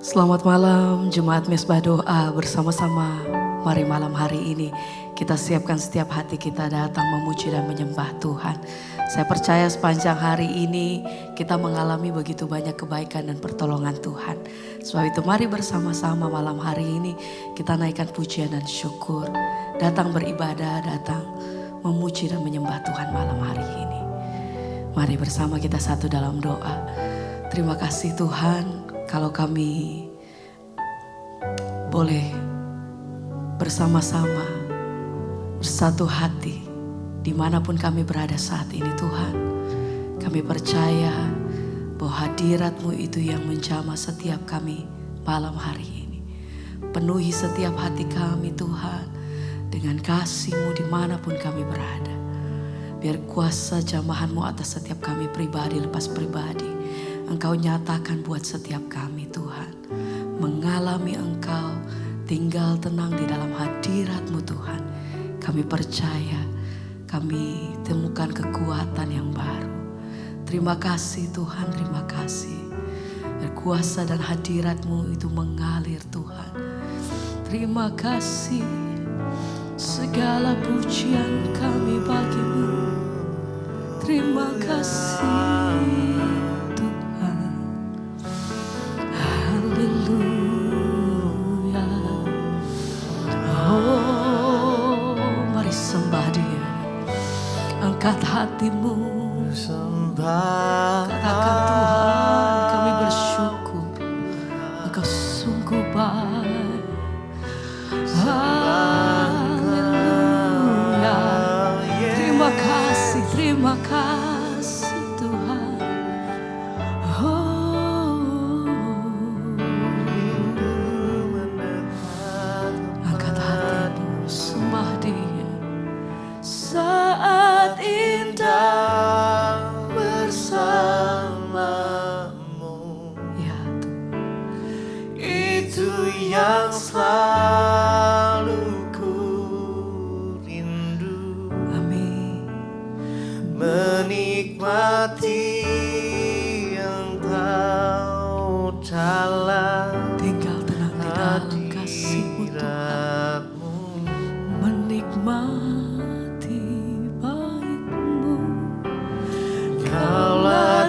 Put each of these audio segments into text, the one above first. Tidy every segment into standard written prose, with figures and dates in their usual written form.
Selamat malam Jemaat Mesbah Doa bersama-sama. Mari malam hari ini kita siapkan setiap hati kita datang memuji dan menyembah Tuhan. Saya percaya sepanjang hari ini kita mengalami begitu banyak kebaikan dan pertolongan Tuhan. Sebab itu mari bersama-sama malam hari ini kita naikkan pujian dan syukur. Datang beribadah, datang memuji dan menyembah Tuhan malam hari ini. Mari bersama kita satu dalam doa. Terima kasih Tuhan kalau kami boleh bersama-sama bersatu hati dimanapun kami berada saat ini Tuhan. Kami percaya bahwa hadirat-Mu itu yang menjamah setiap kami malam hari ini. Penuhi setiap hati kami Tuhan dengan kasih-Mu dimanapun kami berada. Biar kuasa jamahan-Mu atas setiap kami pribadi lepas pribadi Engkau nyatakan buat setiap kami Tuhan. Mengalami Engkau, tinggal tenang di dalam hadirat-Mu Tuhan. Kami percaya, kami temukan kekuatan yang baru. Terima kasih Tuhan, terima kasih. Kuasa dan hadirat-Mu itu mengalir Tuhan. Terima kasih, segala pujian kami bagi-Mu. Terima kasih. Angkat hatimu, katakan Tuhan kami bersyukur, Engkau sungguh baik. Haleluya. Terima kasih Tuhan. Angkat hatimu, sembah Dia. Saat indah bersamamu, ya Tuhan, itu yang selalu ku rindu. Amin. Menikmati Engkau dalam tinggal tenang di dalam kasih-Mu Tuhan. Menikmati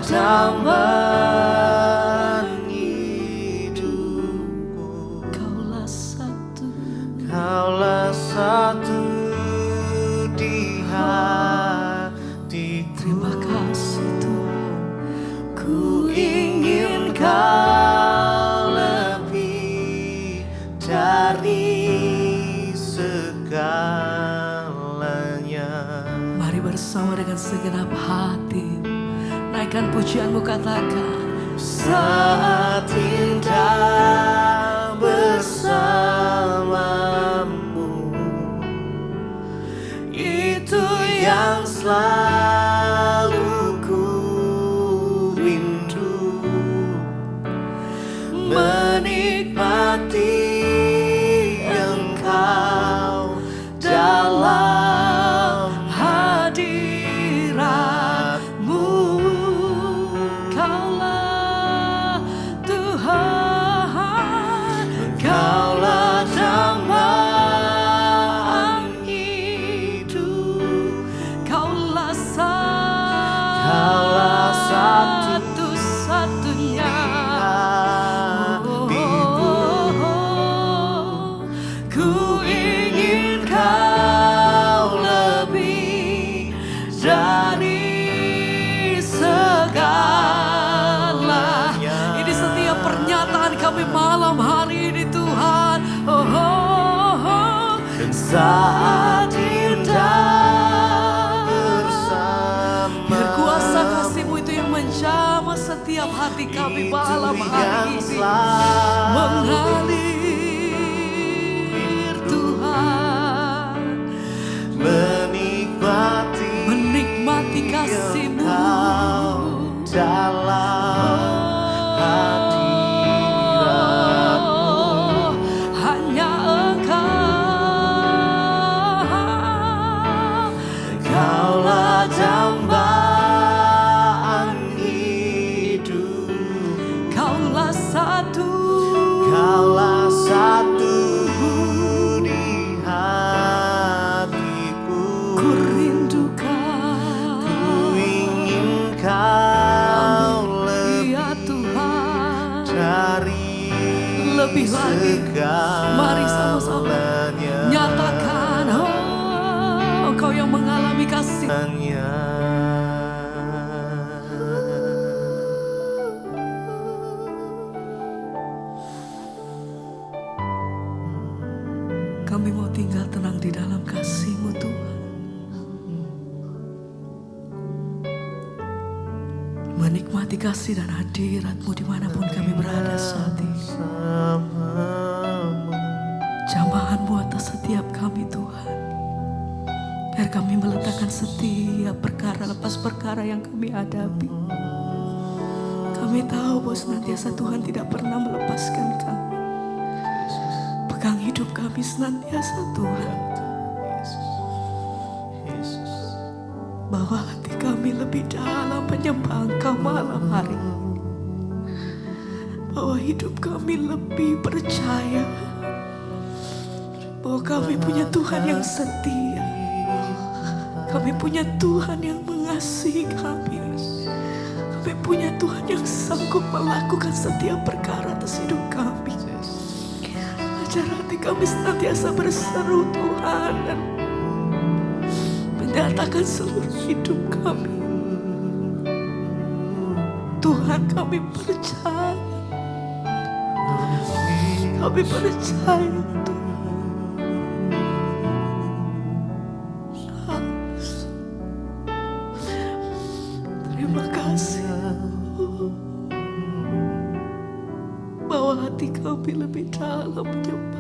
zaman hidupku, Kaulah satu di hati. Terima kasih Tuhan. Ku ingin Kau lebih dari segalanya. Mari bersama dengan segenap hati naikkan pujian-Mu, katakan saat indah bersamamu, itu yang selalu ku rindu. Menikmati Engkau dalam hadirat-Mu. Kaulah dambaan hidup, Kaulah satu-satunya. Ku ingin Kau lebih dari segalanya. Ini setiap pernyataan kami malam hari ini Tuhan. Saat indah bersama, biar kuasa kasih-Mu itu yang menjamah setiap hati kami malam hari ini. Mengalir Tuhan. Menikmati kasih-Mu dalam dambaan hidup, Kaulah satu dari lebih lagi. Mari sama-sama nyatakan, oh, Engkau yang mengalami kasih. Kami mau tinggal tenang di dalam kasih-Mu Tuhan. Menikmati kasih dan hadirat-Mu dimanapun kami berada saat ini. Jamahan-Mu atas setiap kami Tuhan. Biar kami meletakkan setiap perkara lepas perkara yang kami hadapi. Kami tahu bahwa senantiasa Tuhan tidak pernah melepaskan kami. Pegang hidup kami senantiasa Tuhan. Bawa hati kami lebih dalam menyembah Engkau malam hari. Bawa hidup kami lebih percaya bahwa kami punya Tuhan yang setia. Kami punya Tuhan yang mengasihi kami. Kami punya Tuhan yang sanggup melakukan setiap perkara atas hidup kami. Ajar hati kami senantiasa berseru Tuhan dan menyatakan seluruh hidup kami. Tuhan, kami percaya. Kami percaya Tuhan. Terima kasih. Bawa hati kami lebih dalam menyembah.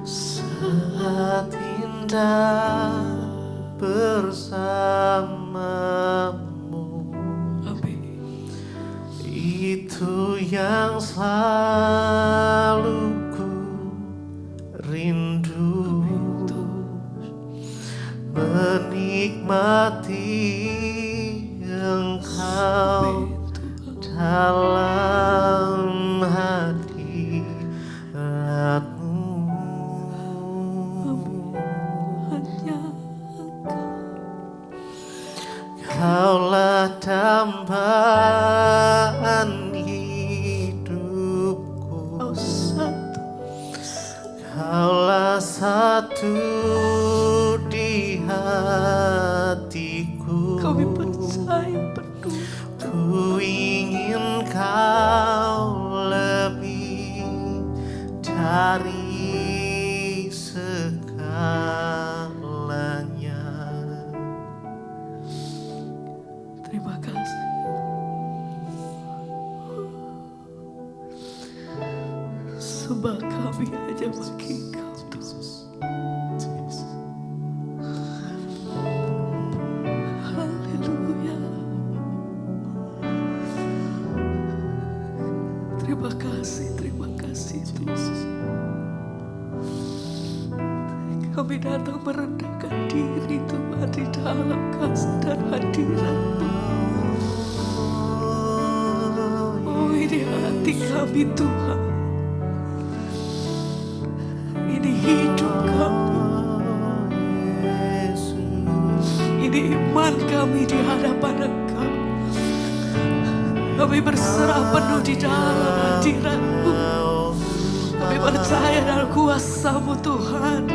Saat indah bersamamu, Amin. itu yang selalu ku rindu. Menikmati Engkau dalam hadirat-Mu. Hanya Engkau. Kaulah dambaan hidupku. Kau satu. Kaulah satu di hatiku. Kami percaya penuh. Ku ingin Kau lebih dari segalanya. Terima kasih. Sembah kami hanya bagi Engkau Tuhan. Haleluya. Terima kasih Tuhan. Kami datang merendahkan diri Tuhan di dalam kasih dan hadirat-Mu. Oh, ini hati kami Tuhan. Ini hidup kami. Ini iman kami di hadapan Engkau. Kami berserah penuh di dalam hadirat-Mu. Kami percaya dalam kuasa-Mu Tuhan.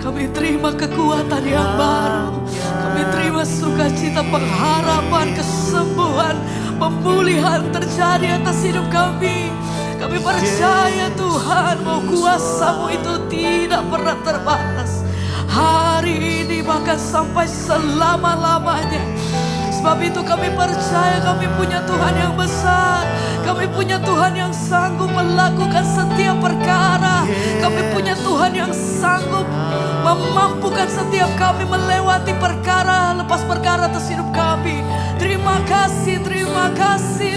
Kami terima kekuatan yang baru. Kami terima sukacita, pengharapan, kesembuhan, pemulihan terjadi atas hidup kami. Kami percaya Tuhan bahwa kuasa-Mu itu tidak pernah terbatas. Hari ini bahkan sampai selama-lamanya. Sebab itu kami percaya kami punya Tuhan yang besar. Kami punya Tuhan yang sanggup melakukan setiap perkara. Kami punya Tuhan yang sanggup memampukan setiap kami melewati perkara lepas perkara atas hidup kami. Terima kasih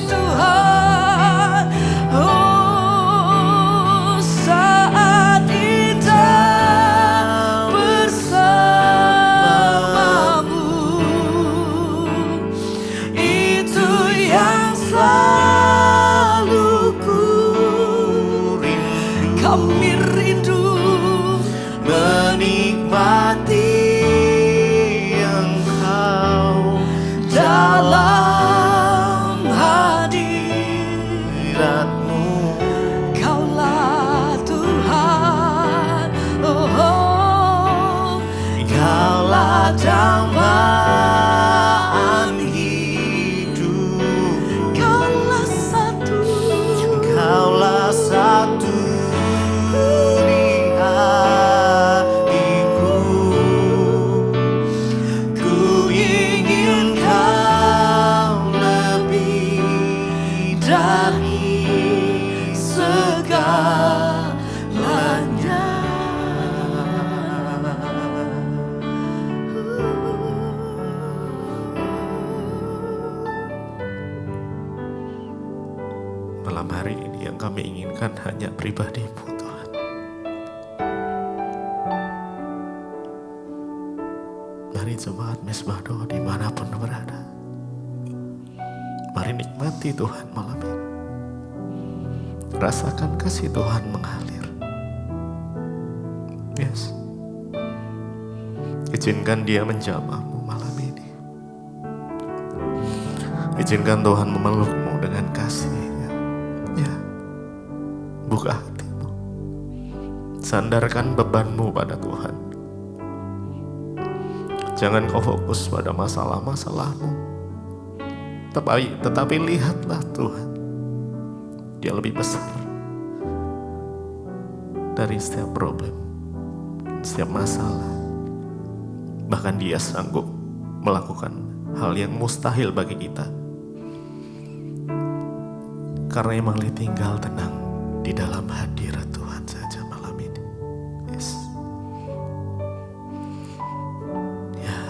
Tuhan. Oh, saat indah bersamamu, itu yang selalu ku rindu. Kami rindu Menikmati Engkau malam hari ini yang kami inginkan hanya pribadi-Mu, Tuhan. Mari jemaat Mesbah Doa dimanapun berada, mari nikmati Tuhan malam ini. Rasakan kasih Tuhan mengalir. Yes. Izinkan Dia menjamahmu malam ini. Izinkan Tuhan memelukmu dengan kasih-Nya. Ya. Buka hatimu. Sandarkan bebanmu pada Tuhan. Jangan kau fokus pada masalah-masalahmu. Tetapi lihatlah Tuhan. Dia lebih besar dari setiap problem, setiap masalah. Bahkan Dia sanggup melakukan hal yang mustahil bagi kita. Karena emang tinggal tenang di dalam hadirat Tuhan saja malam ini. Yes. Ya,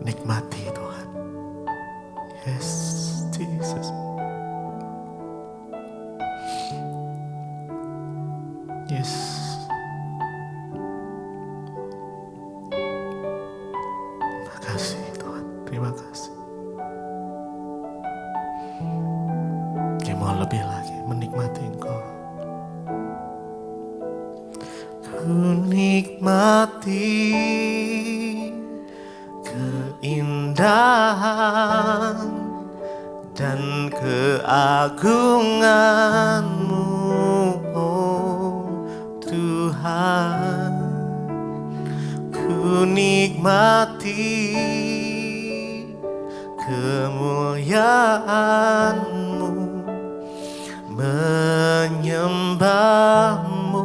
nikmati Tuhan. Yes, Jesus. Yes. Terima kasih Tuhan, terima kasih. Dia mau lebih lagi menikmati Engkau. Ku nikmati keindahan dan keagungan-Mu, oh Tuhan. Ku nikmati kemuliaan-Mu, menyembah-Mu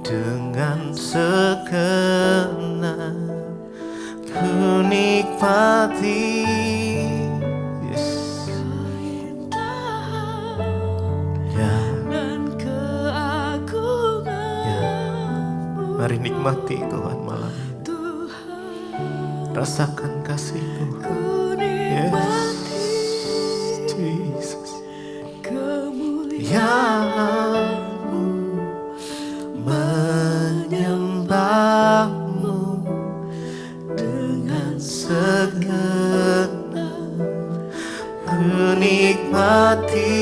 dengan segenap. Ku nikmati, yes, ya, Dan keagungan ya. Mari nikmati Tuhan malam ini. Rasakan kasih Tuhan. Yes, Jesus. kemuliaan-Mu, Menyembah-Mu dengan segenap. Ku nikmati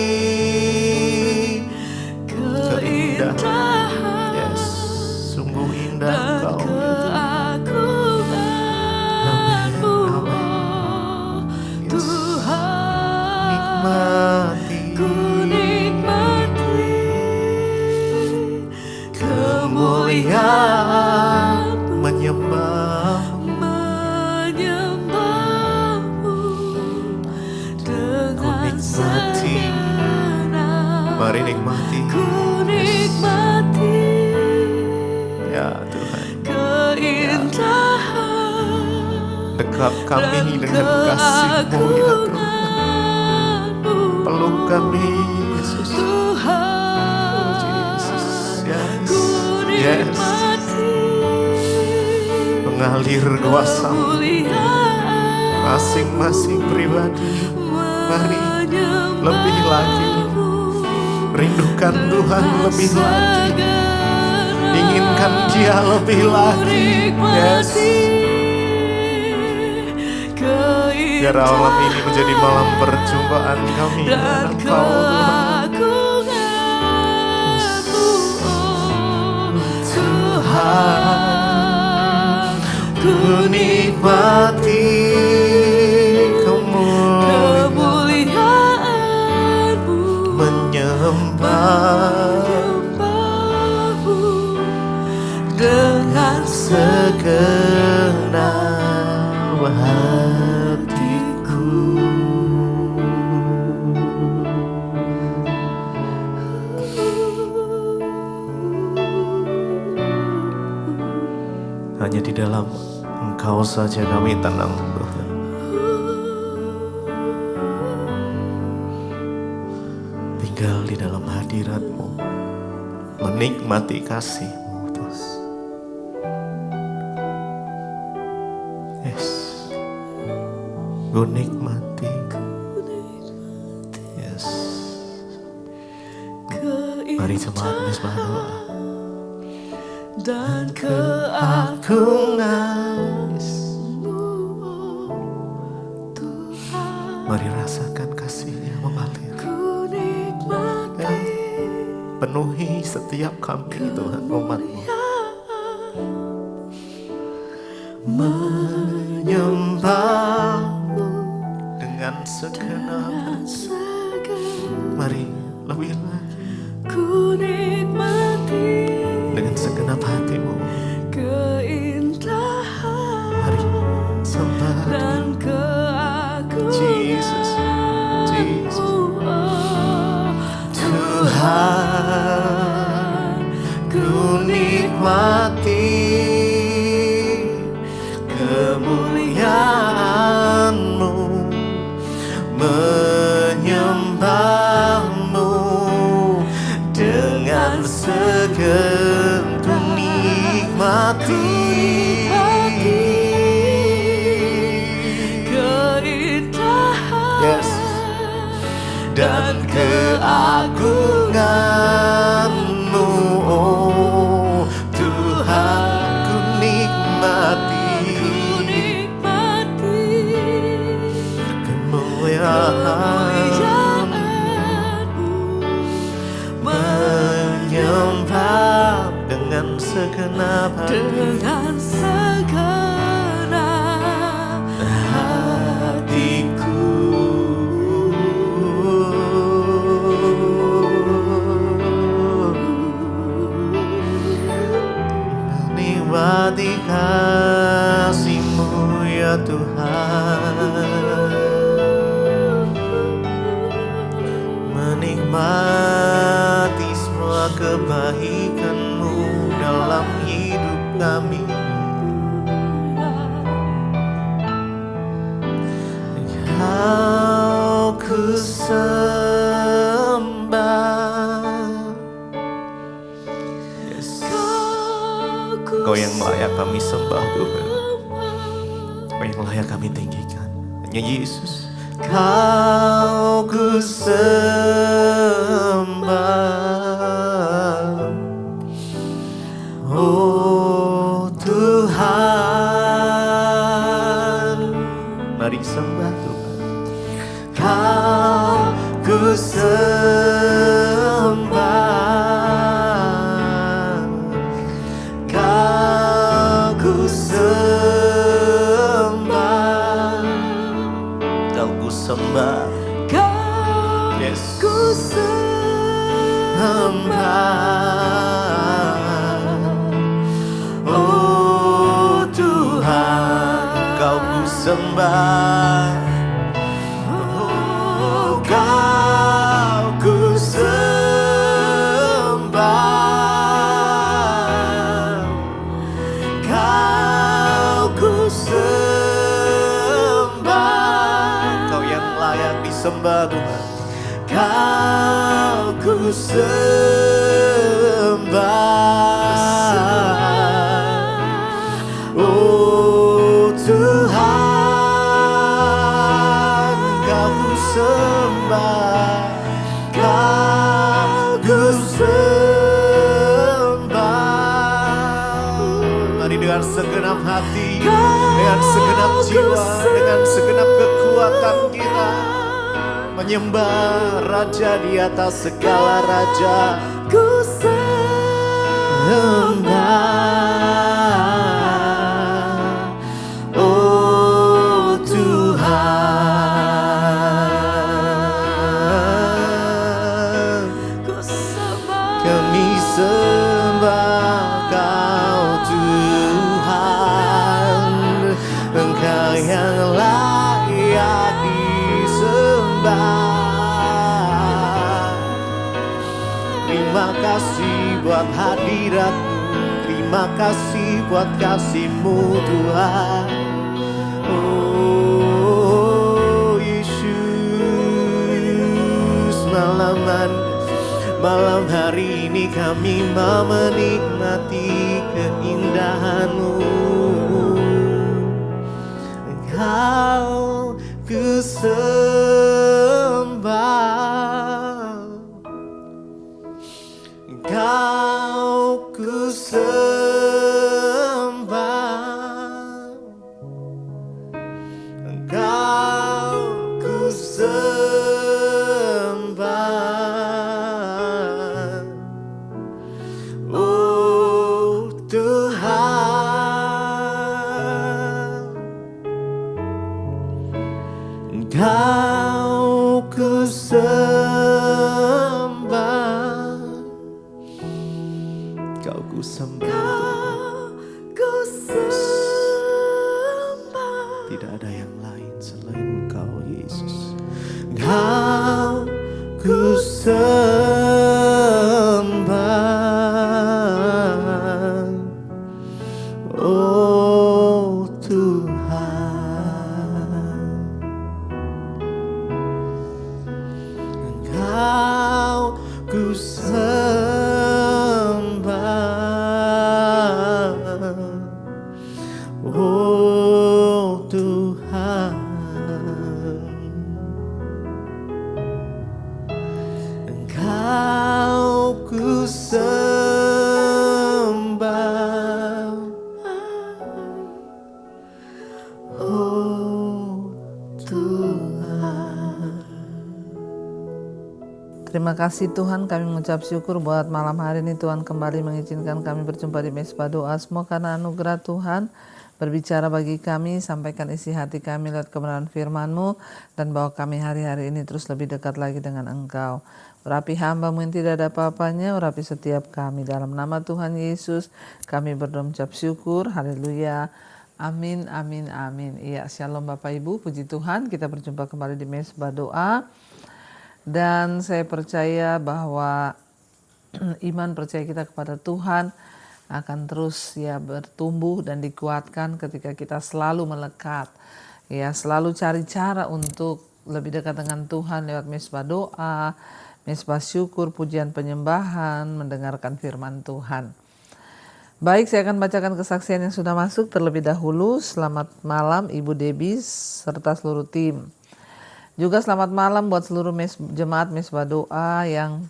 keindahan. Yes, sungguh indah dan Engkau. keagungan-Mu, Yes. Tuhan. Nikmati, Ku nikmati kemuliaan-Mu, menyembah-Mu. menyembah-Mu dengan nikmati. segenap. Mari nikmati. Ku nikmati Ya Tuhan, keindahan dekap kami dan dengan kasih-Mu ya Tuhan. keagungan-Mu, Peluk kami Yesus. Tuhan. Jesus, yes, Ku yes. nikmati Mengalir kuasa-Mu kemuliaan, masing-masing pribadi. Mari lebih lagi rindukan Tuhan lebih lagi. Inginkan Dia lebih lagi. Yes. Biar malam ini menjadi malam perjumpaan kami dengan Engkau Tuhan. Tuhan, ku nikmati kemuliaan-Mu, menyembah-Mu dengan segenap hatiku. Hanya di dalam Engkau saja kami tenang Tuhan. Tinggal di dalam hadirat-Mu, menikmati kasih-Mu terus. Yes, ku nikmati. Yes, Mari jemaat Misbah doa. Dan keagungan Tuhan, Mari rasakan kasih-Nya mengalir. ku nikmati Penuhi setiap kami Tuhan umat-Mu. Menyembah-Mu dengan segenap hati. Mari lebih lagi ku nikmati dengan segenap hatimu. keindahan Mari sembah dan keagungan Jesus, Jesus. Tuhan, Ku nikmati kemuliaan-Mu, menyembah-Mu dengan segenap nikmati keindahan yes. Dan keagungan-Mu, oh Tuhan, ku nikmati kemuliaan, menyembah dengan segenap hati. dengan segenap Hatiku menikmati kasih-Mu ya Tuhan, menikmati semua kebaikan-Mu dalam hidup kami. Kau ku sembah, yes. Kau yang layak kami sembah Tuhan, Kau yang layak kami tinggikan, hanya Yesus. Kau ku sembah, oh Tuhan. Mari sembah Tuhan. Kau ku sembah, Kau ku sembah, Kau ku sembah, yes. ku Sembah, oh Tuhan, Kau ku sembah. Kau ku sembah, Kau ku sembah, Kau yang layak disembah Tuhan. Kau ku sembah, oh Tuhan, Kau ku sembah, Kau ku sembah. Mari dengan segenap hati, dengan segenap jiwa, dengan segenap kekuatan kita menyembah Raja di atas segala raja. ku Sembah, oh Tuhan, kami sembah Kau Tuhan, Engkau yang layak disembah. Terima kasih buat hadirat-Mu, terima kasih buat kasih-Mu Tuhan. Oh Yesus, malam hari ini kami mau menikmati keindahan-Mu. Kau ku sembah, Engkau ku sembah, Kau ku sembah, Ku sembah. tidak ada yang lain selain Engkau Yesus. Engkau ku sembah, oh Tuhan. Engkau ku sembah, oh Tuhan. Engkau ku sembah, oh Tuhan. Terima kasih Tuhan, kami mengucap syukur buat malam hari ini Tuhan kembali mengizinkan kami berjumpa di Mesbah Doa. Semua karena anugerah Tuhan berbicara bagi kami, sampaikan isi hati kami lewat kebenaran firman-Mu, dan bawa kami hari-hari ini terus lebih dekat lagi dengan Engkau. Urapi hamba-Mu yang tidak ada apa-apanya, urapi setiap kami. Dalam nama Tuhan Yesus kami berdoa mengucap syukur, haleluya. Amin, amin, amin. Iya, shalom Bapak Ibu, puji Tuhan, kita berjumpa kembali di Mesbah Doa. Dan saya percaya bahwa iman percaya kita kepada Tuhan akan terus ya bertumbuh dan dikuatkan ketika kita selalu melekat, ya selalu cari cara untuk lebih dekat dengan Tuhan lewat mesbah doa, mesbah syukur, pujian penyembahan, mendengarkan firman Tuhan. Baik, saya akan bacakan kesaksian yang sudah masuk terlebih dahulu. Selamat malam Ibu Debbie serta seluruh tim. Juga selamat malam buat seluruh jemaat mesbah doa yang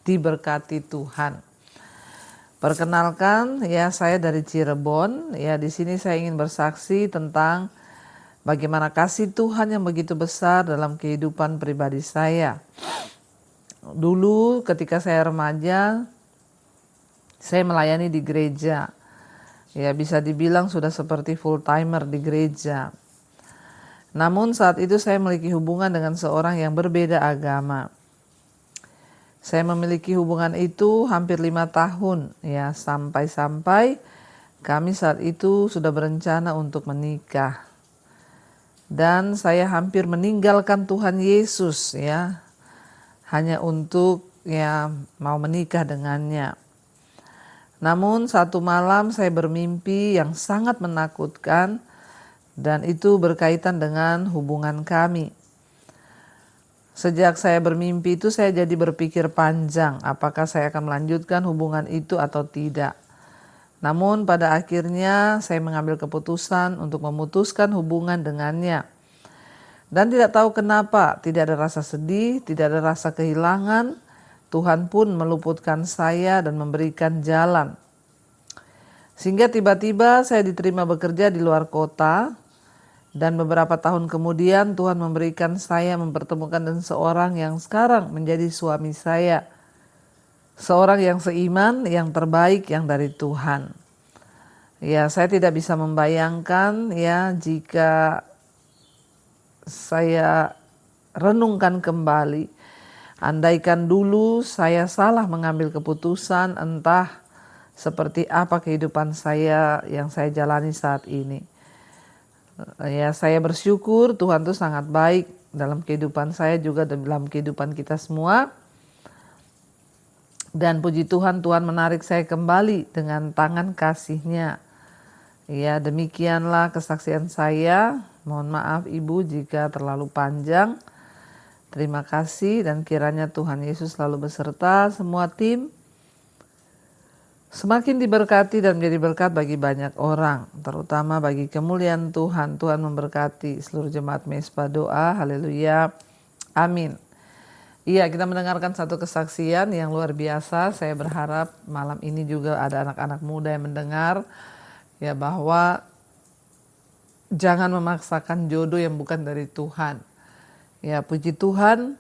diberkati Tuhan. Perkenalkan, ya saya dari Cirebon. Ya di sini saya ingin bersaksi tentang bagaimana kasih Tuhan yang begitu besar dalam kehidupan pribadi saya. Dulu ketika saya remaja, saya melayani di gereja. Ya bisa dibilang sudah seperti full timer di gereja. Namun saat itu saya memiliki hubungan dengan seorang yang berbeda agama. Saya memiliki hubungan itu hampir 5 tahun, ya sampai-sampai kami saat itu sudah berencana untuk menikah. Dan saya hampir meninggalkan Tuhan Yesus, ya hanya untuk ya mau menikah dengannya. Namun satu malam saya bermimpi yang sangat menakutkan. Dan itu berkaitan dengan hubungan kami. Sejak saya bermimpi itu saya jadi berpikir panjang apakah saya akan melanjutkan hubungan itu atau tidak. Namun pada akhirnya saya mengambil keputusan untuk memutuskan hubungan dengannya. Dan tidak tahu kenapa, tidak ada rasa sedih, tidak ada rasa kehilangan. Tuhan pun meluputkan saya dan memberikan jalan. Sehingga tiba-tiba saya diterima bekerja di luar kota. Dan beberapa tahun kemudian Tuhan memberikan saya mempertemukan dengan seorang yang sekarang menjadi suami saya. Seorang yang seiman, yang terbaik, yang dari Tuhan. Ya, saya tidak bisa membayangkan ya jika saya renungkan kembali. Andaikan dulu saya salah mengambil keputusan, entah seperti apa kehidupan saya yang saya jalani saat ini. Ya, saya bersyukur Tuhan itu sangat baik dalam kehidupan saya juga dalam kehidupan kita semua. Dan puji Tuhan, Tuhan menarik saya kembali dengan tangan kasih-Nya. Ya, demikianlah kesaksian saya. Mohon maaf Ibu jika terlalu panjang. Terima kasih dan kiranya Tuhan Yesus selalu beserta semua tim. Semakin diberkati dan menjadi berkat bagi banyak orang, terutama bagi kemuliaan Tuhan. Tuhan memberkati seluruh jemaat mesbah doa. Haleluya. Amin. Iya, kita mendengarkan satu kesaksian yang luar biasa. Saya berharap malam ini juga ada anak-anak muda yang mendengar ya bahwa jangan memaksakan jodoh yang bukan dari Tuhan. Ya, puji Tuhan.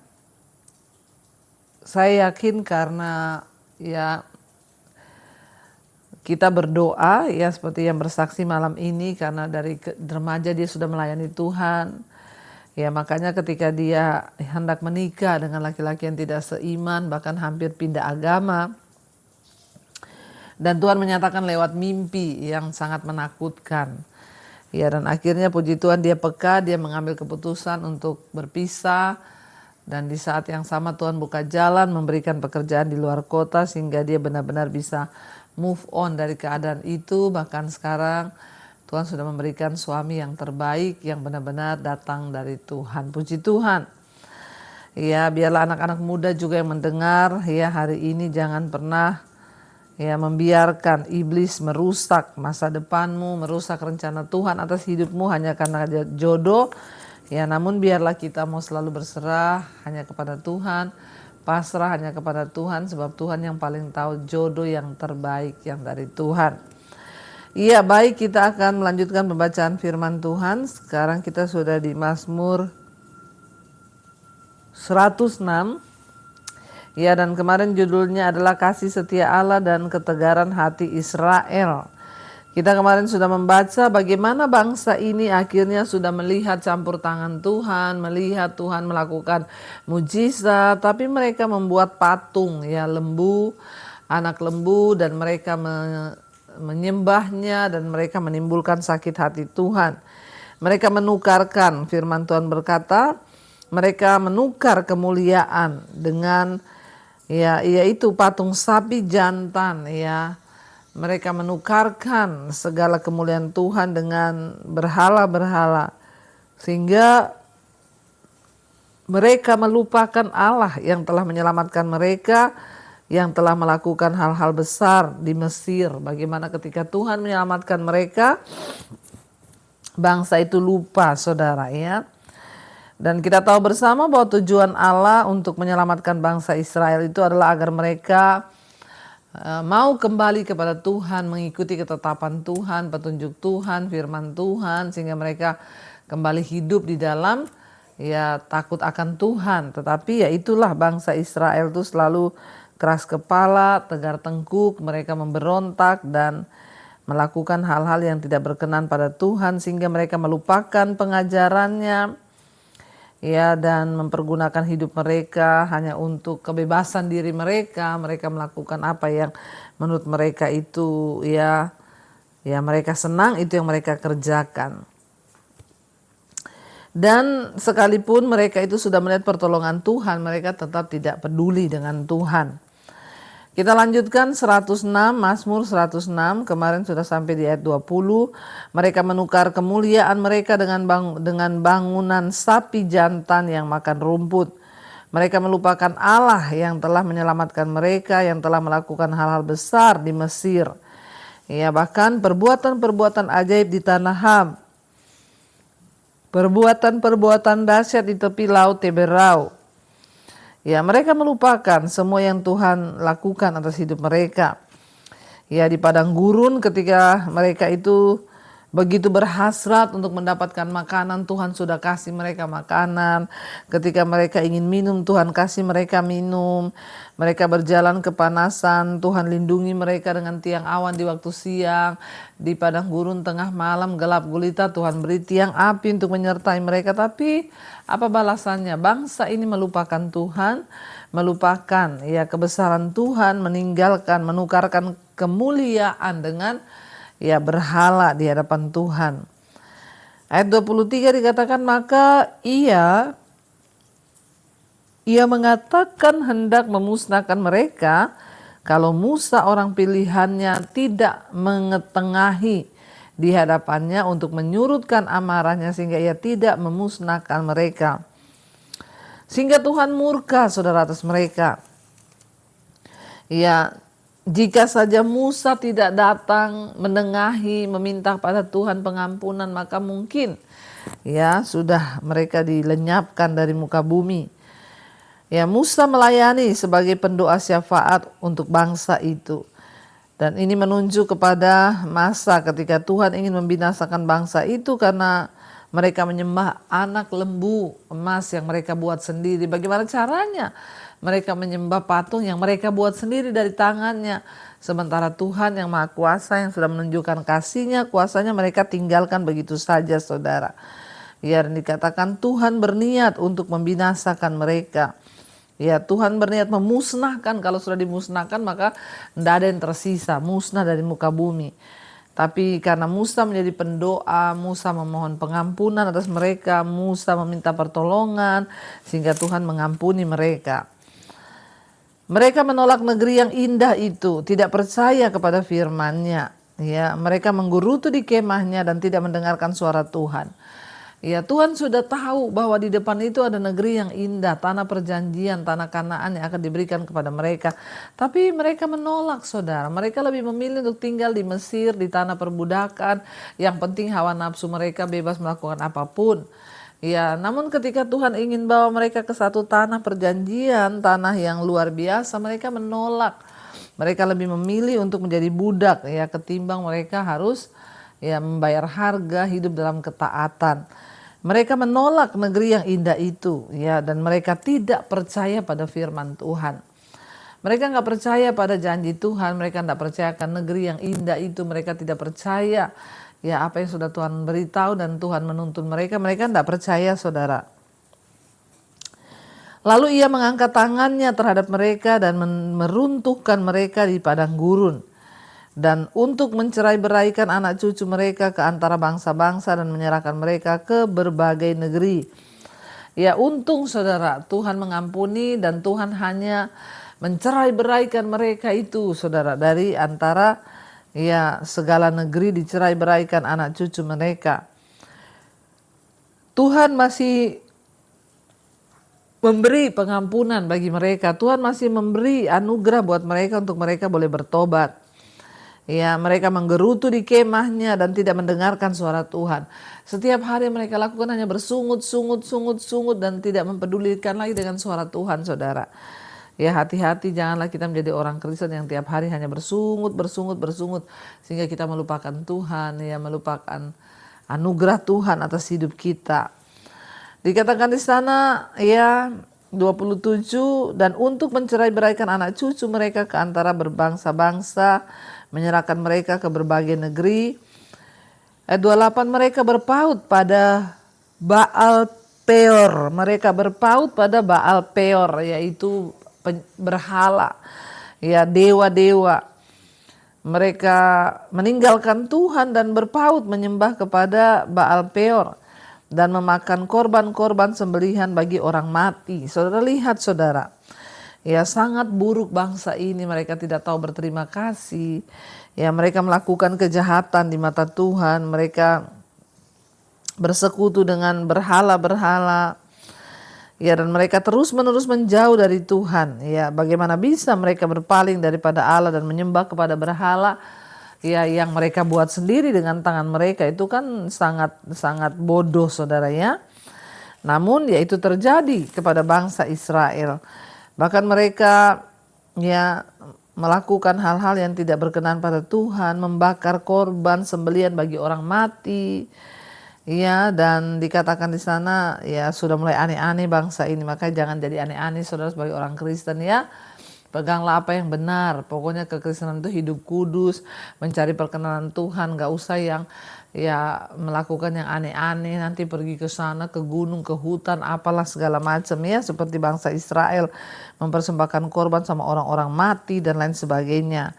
Saya yakin karena ya kita berdoa ya seperti yang bersaksi malam ini karena dari remaja dia sudah melayani Tuhan. Ya, makanya ketika dia hendak menikah dengan laki-laki yang tidak seiman, bahkan hampir pindah agama, dan Tuhan menyatakan lewat mimpi yang sangat menakutkan. Ya, dan akhirnya puji Tuhan dia peka, dia mengambil keputusan untuk berpisah. Dan di saat yang sama Tuhan buka jalan, memberikan pekerjaan di luar kota sehingga dia benar-benar bisa move on dari keadaan itu. Bahkan sekarang Tuhan sudah memberikan suami yang terbaik yang benar-benar datang dari Tuhan. Puji Tuhan. Ya, biarlah anak-anak muda juga yang mendengar ya hari ini, jangan pernah ya membiarkan iblis merusak masa depanmu, merusak rencana Tuhan atas hidupmu hanya karena jodoh. Ya, namun biarlah kita mau selalu berserah hanya kepada Tuhan, pasrah hanya kepada Tuhan, sebab Tuhan yang paling tahu jodoh yang terbaik yang dari Tuhan. Iya, baik, kita akan melanjutkan pembacaan firman Tuhan. Sekarang kita sudah di Mazmur 106. Ya, dan kemarin judulnya adalah kasih setia Allah dan ketegaran hati Israel. Kita kemarin sudah membaca bagaimana bangsa ini akhirnya sudah melihat campur tangan Tuhan, melihat Tuhan melakukan mujizat, tapi mereka membuat patung ya lembu, anak lembu, dan mereka menyembahnya dan mereka menimbulkan sakit hati Tuhan. Mereka menukarkan, firman Tuhan berkata, mereka menukar kemuliaan dengan yaitu patung sapi jantan ya. Mereka menukarkan segala kemuliaan Tuhan dengan berhala-berhala sehingga mereka melupakan Allah yang telah menyelamatkan mereka, yang telah melakukan hal-hal besar di Mesir. Bagaimana ketika Tuhan menyelamatkan mereka, bangsa itu lupa, saudara ya. Dan kita tahu bersama bahwa tujuan Allah untuk menyelamatkan bangsa Israel itu adalah agar mereka mau kembali kepada Tuhan, mengikuti ketetapan Tuhan, petunjuk Tuhan, firman Tuhan, sehingga mereka kembali hidup di dalam ya takut akan Tuhan. Tetapi ya itulah bangsa Israel itu selalu keras kepala, tegar tengkuk, mereka memberontak dan melakukan hal-hal yang tidak berkenan pada Tuhan sehingga mereka melupakan pengajarannya ya, dan mempergunakan hidup mereka hanya untuk kebebasan diri mereka. Mereka melakukan apa yang menurut mereka itu ya mereka senang, itu yang mereka kerjakan. Dan sekalipun mereka itu sudah melihat pertolongan Tuhan, mereka tetap tidak peduli dengan Tuhan. Kita lanjutkan 106, Mazmur 106, kemarin sudah sampai di ayat 20. Mereka menukar kemuliaan mereka dengan bangunan sapi jantan yang makan rumput. Mereka melupakan Allah yang telah menyelamatkan mereka, yang telah melakukan hal-hal besar di Mesir. Ya, bahkan perbuatan-perbuatan ajaib di tanah Ham. Perbuatan-perbuatan dahsyat di tepi laut Teberau. Ya, mereka melupakan semua yang Tuhan lakukan atas hidup mereka. Ya, di padang gurun ketika mereka itu begitu berhasrat untuk mendapatkan makanan, Tuhan sudah kasih mereka makanan. Ketika mereka ingin minum, Tuhan kasih mereka minum. Mereka berjalan kepanasan, Tuhan lindungi mereka dengan tiang awan di waktu siang. Di padang gurun tengah malam gelap gulita, Tuhan beri tiang api untuk menyertai mereka. Tapi apa balasannya? Bangsa ini melupakan Tuhan, melupakan ya kebesaran Tuhan, menukarkan kemuliaan dengan ya berhala di hadapan Tuhan. Ayat 23 dikatakan, maka ia mengatakan hendak memusnahkan mereka kalau Musa orang pilihannya tidak mengetengahi di hadapannya untuk menyurutkan amarahnya sehingga ia tidak memusnahkan mereka. Sehingga Tuhan murka saudara atas mereka. Ya, jika saja Musa tidak datang menengahi, meminta pada Tuhan pengampunan, maka mungkin ya sudah mereka dilenyapkan dari muka bumi. Ya, Musa melayani sebagai pendoa syafaat untuk bangsa itu. Dan ini menunjuk kepada masa ketika Tuhan ingin membinasakan bangsa itu karena mereka menyembah anak lembu emas yang mereka buat sendiri. Bagaimana caranya? Mereka menyembah patung yang mereka buat sendiri dari tangannya. Sementara Tuhan yang Maha Kuasa yang sudah menunjukkan kasihnya, kuasanya mereka tinggalkan begitu saja saudara. Ya, dan dikatakan Tuhan berniat untuk membinasakan mereka. Ya, Tuhan berniat memusnahkan. Kalau sudah dimusnahkan maka tidak ada yang tersisa, musnah dari muka bumi. Tapi karena Musa menjadi pendoa, Musa memohon pengampunan atas mereka, Musa meminta pertolongan sehingga Tuhan mengampuni mereka. Mereka menolak negeri yang indah itu, tidak percaya kepada firman-Nya. Ya, mereka menggerutu di kemahnya dan tidak mendengarkan suara Tuhan. Ya, Tuhan sudah tahu bahwa di depan itu ada negeri yang indah, tanah perjanjian, tanah Kanaan yang akan diberikan kepada mereka. Tapi mereka menolak, saudara. Mereka lebih memilih untuk tinggal di Mesir, di tanah perbudakan. Yang penting hawa nafsu mereka bebas melakukan apapun. Ya, namun ketika Tuhan ingin bawa mereka ke satu tanah perjanjian, tanah yang luar biasa, mereka menolak. Mereka lebih memilih untuk menjadi budak, ya, ketimbang mereka harus membayar harga hidup dalam ketaatan. Mereka menolak negeri yang indah itu, ya, dan mereka tidak percaya pada firman Tuhan. Mereka nggak percaya pada janji Tuhan, mereka nggak percaya akan negeri yang indah itu, mereka tidak percaya ya apa yang sudah Tuhan beritahu dan Tuhan menuntun mereka nggak percaya, saudara. Lalu ia mengangkat tangannya terhadap mereka dan meruntuhkan mereka di padang gurun. Dan untuk mencerai-beraikan anak cucu mereka ke antara bangsa-bangsa dan menyerahkan mereka ke berbagai negeri. Ya, untung saudara, Tuhan mengampuni dan Tuhan hanya mencerai-beraikan mereka itu, saudara, dari antara segala negeri dicerai-beraikan anak cucu mereka. Tuhan masih memberi pengampunan bagi mereka. Tuhan masih memberi anugerah buat mereka untuk mereka boleh bertobat. Ya, mereka menggerutu di kemahnya dan tidak mendengarkan suara Tuhan. Setiap hari mereka lakukan hanya bersungut dan tidak mempedulikan lagi dengan suara Tuhan, saudara. Ya, hati-hati, janganlah kita menjadi orang Kristen yang tiap hari hanya bersungut sehingga kita melupakan Tuhan, ya, melupakan anugerah Tuhan atas hidup kita. Dikatakan di sana ya 27, dan untuk mencerai-beraikan anak cucu mereka ke antara berbangsa-bangsa, menyerahkan mereka ke berbagai negeri. Ayat 28, mereka berpaut pada Baal Peor. Mereka berpaut pada Baal Peor, yaitu berhala, ya, dewa-dewa. Mereka meninggalkan Tuhan dan berpaut menyembah kepada Baal Peor dan memakan korban-korban sembelihan bagi orang mati. Saudara lihat, saudara. Ya, sangat buruk bangsa ini, mereka tidak tahu berterima kasih. Ya, mereka melakukan kejahatan di mata Tuhan, mereka bersekutu dengan berhala-berhala. Ya, dan mereka terus-menerus menjauh dari Tuhan. Ya, bagaimana bisa mereka berpaling daripada Allah dan menyembah kepada berhala? Ya, yang mereka buat sendiri dengan tangan mereka, itu kan sangat bodoh, saudara, ya. Namun ya itu terjadi kepada bangsa Israel. Bahkan mereka ya melakukan hal-hal yang tidak berkenan pada Tuhan, membakar korban sembelihan bagi orang mati. Ya, dan dikatakan di sana ya sudah mulai aneh-aneh bangsa ini. Makanya jangan jadi aneh-aneh, saudara, sebagai orang Kristen, ya. Peganglah apa yang benar. Pokoknya kekristenan itu hidup kudus, mencari perkenanan Tuhan, gak usah yang ya melakukan yang aneh-aneh, nanti pergi ke sana, ke gunung, ke hutan, apalah segala macam, ya, seperti bangsa Israel mempersembahkan korban sama orang-orang mati dan lain sebagainya.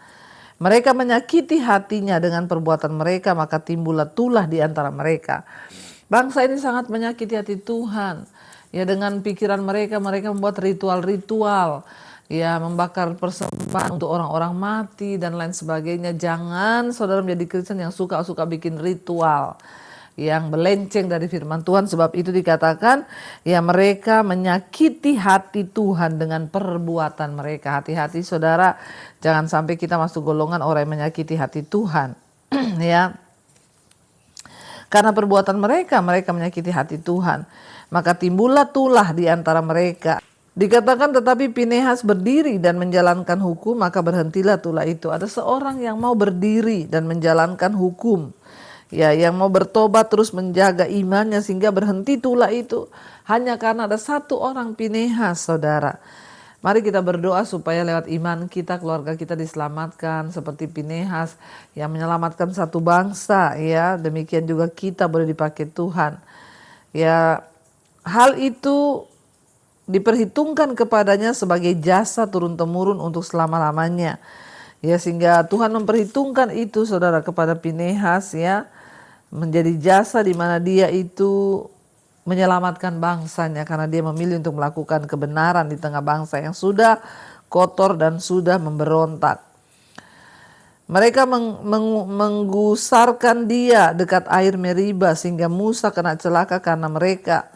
Mereka menyakiti hatinya dengan perbuatan mereka, maka timbullah tulah di antara mereka. Bangsa ini sangat menyakiti hati Tuhan. Ya, dengan pikiran mereka membuat ritual-ritual, ya, membakar persembahan untuk orang-orang mati dan lain sebagainya. Jangan saudara menjadi Kristen yang suka bikin ritual yang melenceng dari firman Tuhan. Sebab itu dikatakan ya mereka menyakiti hati Tuhan dengan perbuatan mereka. Hati-hati, saudara, jangan sampai kita masuk golongan orang yang menyakiti hati Tuhan. Ya, karena perbuatan mereka menyakiti hati Tuhan, maka timbullah tulah di antara mereka. Dikatakan tetapi Pinehas berdiri dan menjalankan hukum, maka berhentilah tulah itu. Ada seorang yang mau berdiri dan menjalankan hukum, ya, yang mau bertobat terus menjaga imannya sehingga berhenti tulah itu, hanya karena ada satu orang Pinehas, saudara. Mari kita berdoa supaya lewat iman kita, keluarga kita diselamatkan seperti Pinehas yang menyelamatkan satu bangsa, ya. Demikian juga kita boleh dipakai Tuhan. Ya, hal itu diperhitungkan kepadanya sebagai jasa turun-temurun untuk selama-lamanya. Ya, sehingga Tuhan memperhitungkan itu saudara kepada Pinehas ya, menjadi jasa di mana dia itu menyelamatkan bangsanya karena dia memilih untuk melakukan kebenaran di tengah bangsa yang sudah kotor dan sudah memberontak. Mereka menggusarkan dia dekat air Meriba sehingga Musa kena celaka karena mereka.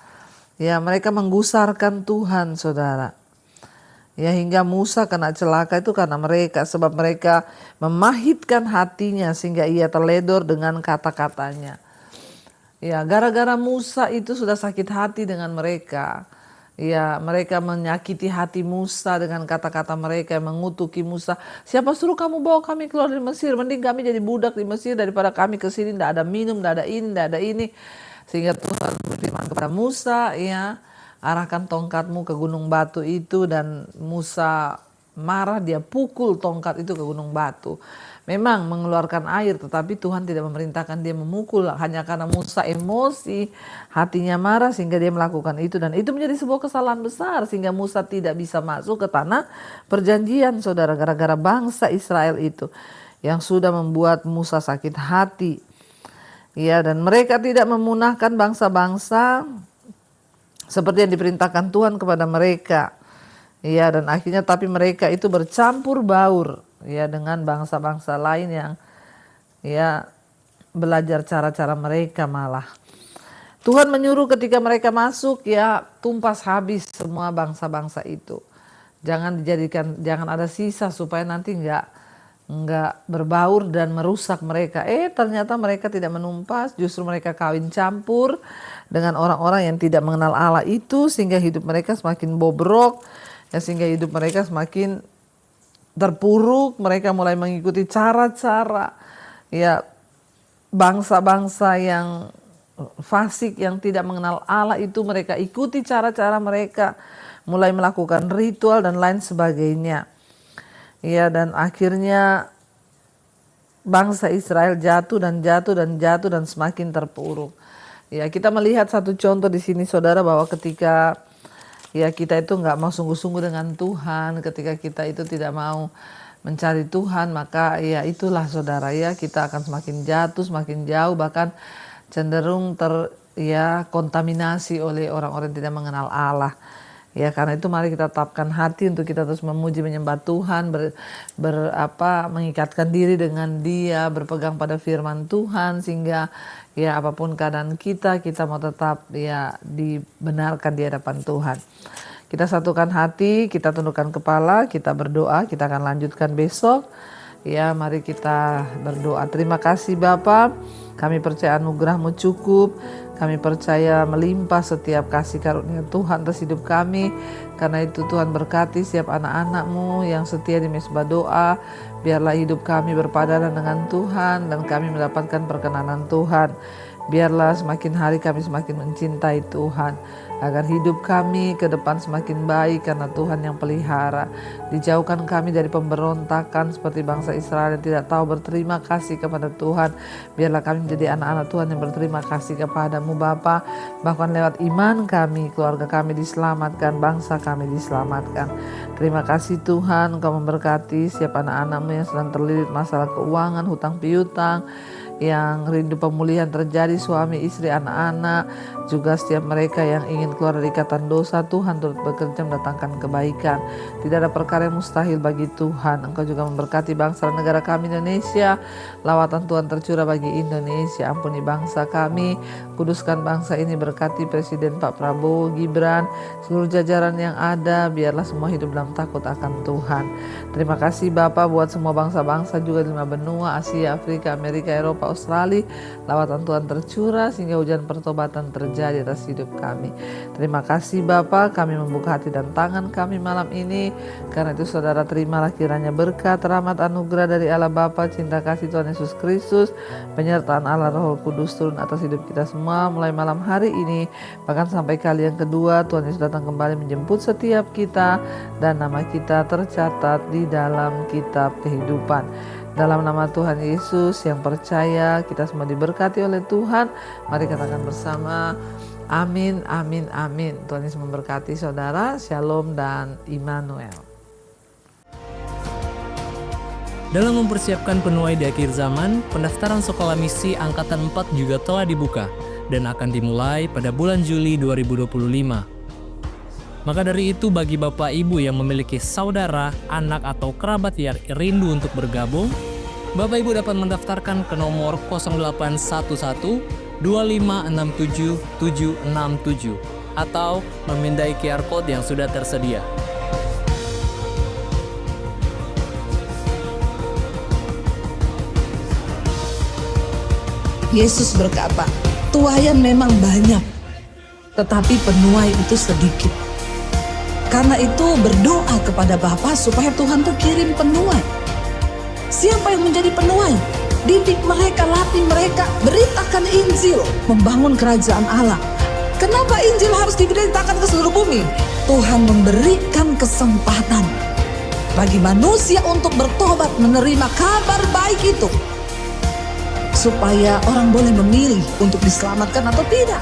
Ya, mereka menggusarkan Tuhan saudara. Ya, hingga Musa kena celaka itu karena mereka, sebab mereka memahitkan hatinya sehingga ia terledor dengan kata-katanya. Ya, gara-gara Musa itu sudah sakit hati dengan mereka. Ya, mereka menyakiti hati Musa dengan kata-kata mereka yang mengutuki Musa. Siapa suruh kamu bawa kami keluar dari Mesir? Mending kami jadi budak di Mesir daripada kami ke sini tidak ada minum, tidak ada ini, tidak ada ini. Sehingga Tuhan berfirman kepada Musa, ya, arahkan tongkatmu ke gunung batu itu, dan Musa marah, dia pukul tongkat itu ke gunung batu. Memang mengeluarkan air, tetapi Tuhan tidak memerintahkan dia memukul, hanya karena Musa emosi, hatinya marah sehingga dia melakukan itu, dan itu menjadi sebuah kesalahan besar sehingga Musa tidak bisa masuk ke tanah perjanjian saudara, gara-gara bangsa Israel itu yang sudah membuat Musa sakit hati. Ya, dan mereka tidak memunahkan bangsa-bangsa seperti yang diperintahkan Tuhan kepada mereka. Ya, dan akhirnya tapi mereka itu bercampur baur ya dengan bangsa-bangsa lain yang ya belajar cara-cara mereka malah. Tuhan menyuruh ketika mereka masuk ya tumpas habis semua bangsa-bangsa itu. Jangan ada sisa supaya nanti enggak berbaur dan merusak mereka. Ternyata mereka tidak menumpas, justru mereka kawin campur dengan orang-orang yang tidak mengenal Allah itu, sehingga hidup mereka semakin bobrok, ya, sehingga hidup mereka semakin terpuruk. Mereka mulai mengikuti cara-cara ya bangsa-bangsa yang fasik yang tidak mengenal Allah itu, mereka ikuti cara-cara mereka, mulai melakukan ritual dan lain sebagainya. Ya, dan akhirnya bangsa Israel jatuh dan semakin terpuruk. Ya, kita melihat satu contoh di sini saudara, bahwa ketika ya kita itu nggak mau sungguh-sungguh dengan Tuhan, ketika kita itu tidak mau mencari Tuhan, maka ya itulah saudara ya, kita akan semakin jatuh, semakin jauh, bahkan cenderung kontaminasi oleh orang-orang yang tidak mengenal Allah. Ya, karena itu mari kita tetapkan hati untuk kita terus memuji menyembah Tuhan, mengikatkan diri dengan Dia, berpegang pada firman Tuhan, sehingga ya apapun keadaan kita mau tetap ya dibenarkan di hadapan Tuhan. Kita satukan hati, kita tundukkan kepala, kita berdoa, kita akan lanjutkan besok. Ya, mari kita berdoa. Terima kasih Bapa, kami percaya anugerah-Mu cukup. Kami percaya melimpah setiap kasih karunia Tuhan atas hidup kami. Karena itu Tuhan berkati setiap anak-anak-Mu yang setia di mezbah doa. Biarlah hidup kami berpadanan dengan Tuhan dan kami mendapatkan perkenanan Tuhan. Biarlah semakin hari kami semakin mencintai Tuhan, agar hidup kami ke depan semakin baik karena Tuhan yang pelihara. Dijauhkan kami dari pemberontakan seperti bangsa Israel yang tidak tahu berterima kasih kepada Tuhan. Biarlah kami menjadi anak-anak Tuhan yang berterima kasih kepada-Mu Bapa. Bahkan lewat iman kami, keluarga kami diselamatkan, bangsa kami diselamatkan. Terima kasih Tuhan, Engkau memberkati setiap anak-anak-Mu yang sedang terlilit masalah keuangan, hutang piutang, yang rindu pemulihan terjadi, suami, istri, anak-anak, juga setiap mereka yang ingin keluar dari ikatan dosa. Tuhan turut bekerja mendatangkan kebaikan. Tidak ada perkara yang mustahil bagi Tuhan. Engkau juga memberkati bangsa dan negara kami Indonesia. Lawatan Tuhan tercurah bagi Indonesia. Ampuni bangsa kami, kuduskan bangsa ini, berkati Presiden Pak Prabowo Gibran, seluruh jajaran yang ada, biarlah semua hidup dalam takut akan Tuhan. Terima kasih Bapa buat semua bangsa-bangsa juga di 5 benua, Asia, Afrika, Amerika, Eropa, Australia. Lawatan Tuhan tercurah sehingga hujan pertobatan terjadi atas hidup kami. Terima kasih Bapa, kami membuka hati dan tangan kami malam ini. Karena itu saudara terimalah kiranya berkat, rahmat, anugerah dari Allah Bapa, cinta kasih Tuhan Yesus Kristus, penyertaan Allah Roh Kudus turun atas hidup kita semua mulai malam hari ini, bahkan sampai kali yang kedua. Tuhan Yesus datang kembali menjemput setiap kita dan nama kita tercatat di dalam kitab kehidupan. Dalam nama Tuhan Yesus yang percaya kita semua diberkati oleh Tuhan. Mari katakan bersama, Amin, amin, amin. Tuhan Yesus memberkati saudara. Shalom dan Immanuel. Dalam mempersiapkan penuai di akhir zaman, pendaftaran Sekolah Misi Angkatan 4 juga telah dibuka dan akan dimulai pada bulan Juli 2025. Maka dari itu bagi Bapak Ibu yang memiliki saudara, anak atau kerabat yang rindu untuk bergabung, Bapak Ibu dapat mendaftarkan ke nomor 0811 2567 767 atau memindai QR Code yang sudah tersedia. Yesus berkata, tuaian memang banyak, tetapi penuai itu sedikit. Karena itu berdoa kepada Bapa supaya Tuhan tuh kirim penuai. Siapa yang menjadi penuai? Didik mereka, latih mereka, beritakan Injil, membangun kerajaan Allah. Kenapa Injil harus diberitakan ke seluruh bumi? Tuhan memberikan kesempatan bagi manusia untuk bertobat, menerima kabar baik itu, supaya orang boleh memilih untuk diselamatkan atau tidak.